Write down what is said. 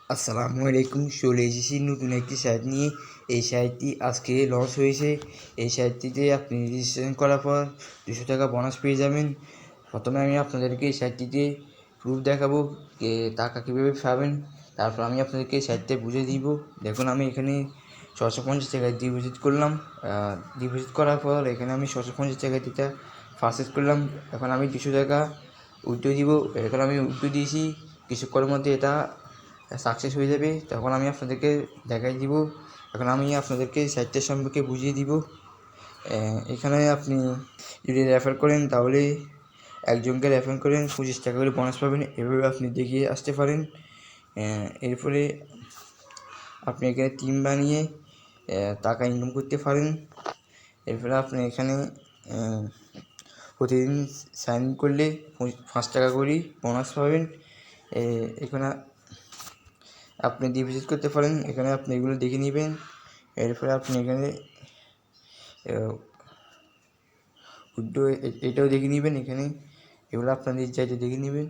আসসালামু আলাইকুম। চলে এসেছি নতুন একটি সাইট নিয়ে। এই সাইটটি আজকে লঞ্চ হয়েছে। এই সাইটটিতে আপনি রেজিস্ট্রেশন করার পর 200 টাকা বোনাস পেয়ে যাবেন। প্রথমে আমি আপনাদেরকে এই সাইটটিতে প্রুফ দেখাবো টাকা কীভাবে পাবেন। তারপর আমি আপনাদেরকে সাইটটা বুঝিয়ে দিব। দেখুন, আমি এখানে 650 টাকা ডিপোজিট করলাম। ডিপোজিট করার পর এখানে আমি 650 টাকা দিতে প্রসেস করলাম। এখন আমি 200 টাকা উইথড্র দিব। এখন আমি উইথড্র দিয়েছি, কিছুক্ষণের মধ্যে এটা সাকসেস হয়ে যাবে। তখন আমি আপনাদেরকে দেখাই দিব। এখন আমি আপনাদেরকে সাইটটার সম্পর্কে বুঝিয়ে দিব। এখানে আপনি যদি রেফার করেন তাহলে একজনকে রেফার করেন 25 টাকা করে বোনাস পাবেন। এভাবে আপনি দেখিয়ে আসতে পারেন। এরপরে আপনি এখানে টিম বানিয়ে টাকা ইনকাম করতে পারেন। এরপরে আপনি এখানে প্রতিদিন সাইন ইন করলে 5 টাকা করে বোনাস পাবেন। এখানে আপনি ডিপোজিট করতে পারেন। এখানে আপনি এগুলো দেখে নেবেন। এরপরে আপনি এখানে উইথড্র এটাও দেখে নেবেন। এখানে এগুলো আপনাদের চাইতে দেখে নেবেন।